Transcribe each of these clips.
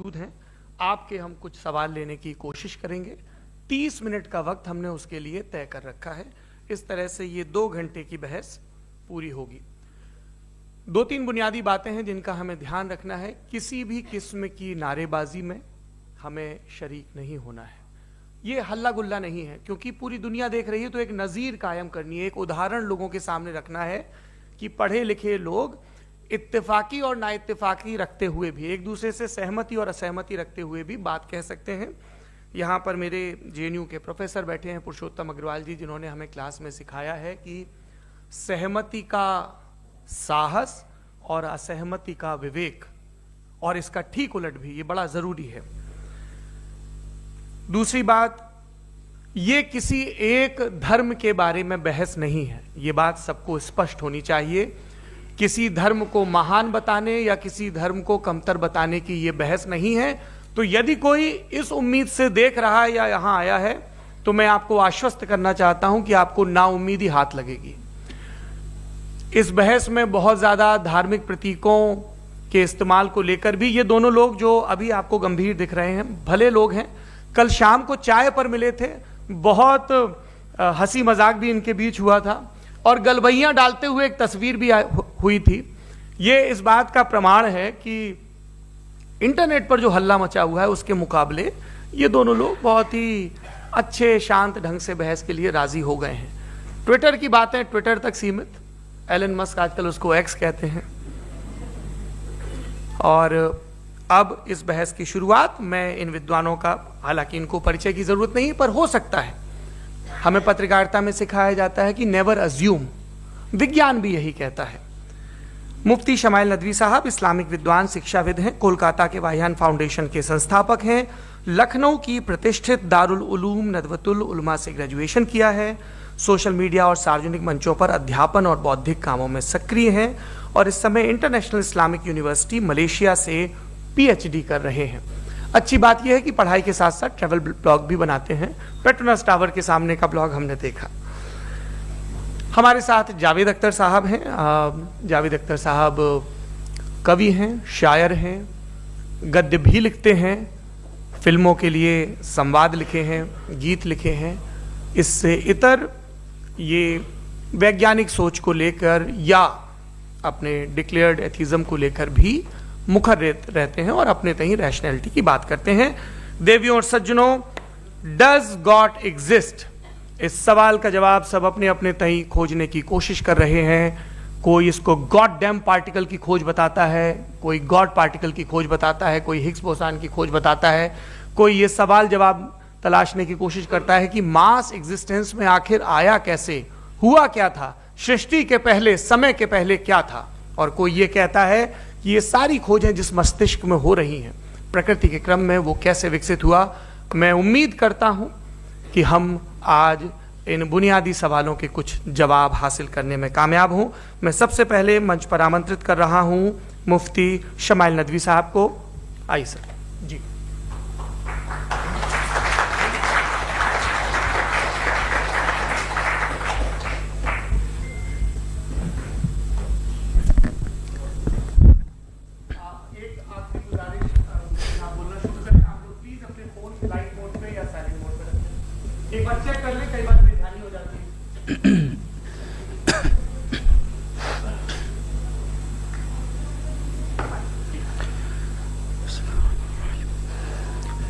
मौजूद हैं। आपके हम कुछ सवाल लेने की कोशिश करेंगे। 30 मिनट का वक्त हमने उसके लिए तय कर रखा है। इस तरह से ये 2 घंटे की बहस पूरी होगी। 2-3 बुनियादी बातें हैं जिनका हमें ध्यान रखना है। किसी भी किस्म की नारेबाजी में हमें शरीक नहीं होना है। ये हल्ला गुल्ला नहीं है, क्योंकि पूरी दुनिया देख रही है, तो एक नज़ीर कायम करनी है, एक उदाहरण लोगों के सामने रखना है कि पढ़े लिखे लोग इत्तेफाकी और ना इत्तेफाकी रखते हुए भी, एक दूसरे से सहमति और असहमति रखते हुए भी बात कह सकते हैं। यहाँ पर मेरे जेएनयू के प्रोफेसर बैठे हैं, पुरुषोत्तम अग्रवाल जी, जिन्होंने हमें क्लास में सिखाया है कि सहमति का साहस और असहमति का विवेक, और इसका ठीक उलट भी, ये बड़ा जरूरी है। दूसरी बात, ये किसी एक धर्म के बारे में बहस नहीं है, ये बात सबको स्पष्ट होनी चाहिए। किसी धर्म को महान बताने या किसी धर्म को कमतर बताने की ये बहस नहीं है। तो यदि कोई इस उम्मीद से देख रहा है या यहां आया है, तो मैं आपको आश्वस्त करना चाहता हूं कि आपको नाउम्मीदी हाथ लगेगी। इस बहस में बहुत ज्यादा धार्मिक प्रतीकों के इस्तेमाल को लेकर भी ये दोनों लोग जो अभी आपको गंभीर दिख रहे हैं, भले लोग हैं, कल शाम को चाय पर मिले थे, बहुत हंसी मजाक भी इनके बीच हुआ था और गलबैयां डालते हुए एक तस्वीर भी हुई थी। ये इस बात का प्रमाण है कि इंटरनेट पर जो हल्ला मचा हुआ है उसके मुकाबले ये दोनों लोग बहुत ही अच्छे शांत ढंग से बहस के लिए राजी हो गए हैं। ट्विटर की बातें ट्विटर तक सीमित, एलन मस्क आजकल उसको एक्स कहते हैं। और अब इस बहस की शुरुआत मैं इन विद्वानों का, हालांकि इनको परिचय की जरूरत नहीं, पर हो सकता है, हमें पत्रकारिता में सिखाया जाता है कि नेवर अज्यूम, विज्ञान भी यही कहता है। मुफ्ती शमाइल नदवी साहब इस्लामिक विद्वान, शिक्षाविद हैं, कोलकाता के वाहियान फाउंडेशन के संस्थापक हैं, लखनऊ की प्रतिष्ठित दारुल उलूम नदवतुल उलमा से ग्रेजुएशन किया है, सोशल मीडिया और सार्वजनिक मंचों पर अध्यापन और बौद्धिक कामों में सक्रिय हैं और इस समय इंटरनेशनल इस्लामिक यूनिवर्सिटी मलेशिया से पीएचडी कर रहे हैं। अच्छी बात यह है कि पढ़ाई के साथ साथ ट्रैवल ब्लॉग भी बनाते हैं। पेट्रोनास टावर के सामने का ब्लॉग हमने देखा। हमारे साथ जावेद अख्तर साहब हैं। जावेद अख्तर साहब कवि हैं, शायर हैं, गद्य भी लिखते हैं, फिल्मों के लिए संवाद लिखे हैं, गीत लिखे हैं। इससे इतर ये वैज्ञानिक सोच को लेकर या अपने डिक्लेयर्ड एथिज्म को लेकर भी मुखर रहते हैं और अपने तहीं रैशनैलिटी की बात करते हैं। देवियों और सज्जनों, डज गॉड एग्जिस्ट? इस सवाल का जवाब सब अपने अपने तहीं खोजने की कोशिश कर रहे हैं। कोई इसको गॉड डैम पार्टिकल की खोज बताता है, कोई गॉड पार्टिकल की खोज बताता है, कोई हिग्स बोसान की खोज बताता है, कोई ये सवाल जवाब तलाशने की कोशिश करता है कि मास एग्जिस्टेंस में आखिर आया कैसे, हुआ क्या था, सृष्टि के पहले, समय के पहले क्या था, और कोई ये कहता है कि ये सारी खोजें जिस मस्तिष्क में हो रही हैं प्रकृति के क्रम में, वो कैसे विकसित हुआ। मैं उम्मीद करता हूं कि हम आज इन बुनियादी सवालों के कुछ जवाब हासिल करने में कामयाब हूं। मैं सबसे पहले मंच पर आमंत्रित कर रहा हूं मुफ्ती शमाइल नदवी साहब को। आइए सर जी। एक बार चेक कर ले, कई बार बेध्यानी हो जाती है।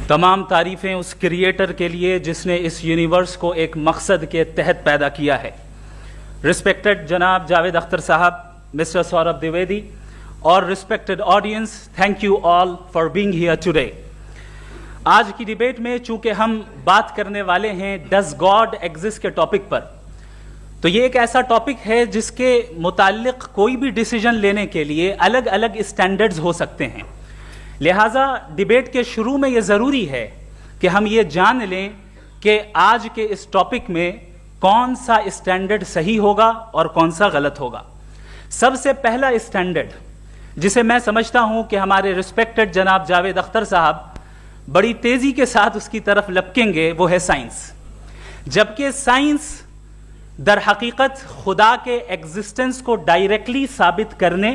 तमाम तारीफें उस क्रिएटर के लिए जिसने इस यूनिवर्स को एक मकसद के तहत पैदा किया है। रिस्पेक्टेड जनाब जावेद अख्तर साहब, मिस्टर सौरभ द्विवेदी और respected audience, thank you all for being here today. आज की डिबेट में चूंकि हम बात करने वाले हैं डज गॉड एग्जिस्ट के टॉपिक पर, तो ये एक ऐसा टॉपिक है जिसके मुताल्लिक कोई भी डिसीजन लेने के लिए अलग अलग स्टैंडर्ड्स हो सकते हैं। लिहाजा डिबेट के शुरू में ये ज़रूरी है कि हम ये जान लें कि आज के इस टॉपिक में कौन सा स्टैंडर्ड सही होगा और कौन सा गलत होगा। सबसे पहला स्टैंडर्ड जिसे मैं समझता हूं कि हमारे रिस्पेक्टेड जनाब जावेद अख्तर साहब बड़ी तेजी के साथ उसकी तरफ लपकेंगे, वो है साइंस। जबकि साइंस दर हकीकत खुदा के एग्जिस्टेंस को डायरेक्टली साबित करने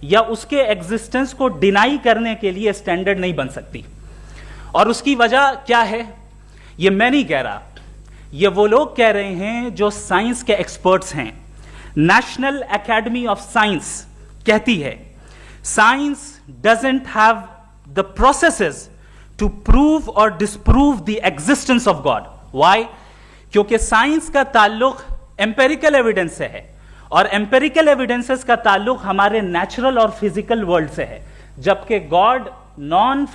या उसके एग्जिस्टेंस को डिनाई करने के लिए स्टैंडर्ड नहीं बन सकती। और उसकी वजह क्या है, ये मैं नहीं कह रहा, ये वो लोग कह रहे हैं जो साइंस के एक्सपर्ट्स हैं। नेशनल एकेडमी ऑफ साइंस कहती है science doesn't have the processes to prove और disprove the existence of god. Why? क्योंकि साइंस का ताल्लुक एम्पेरिकल एविडेंस से है, और एम्पेरिकल एविडेंसेस का ताल्लुक हमारे नेचुरल और फिजिकल वर्ल्ड से है, जबकि गॉड नॉन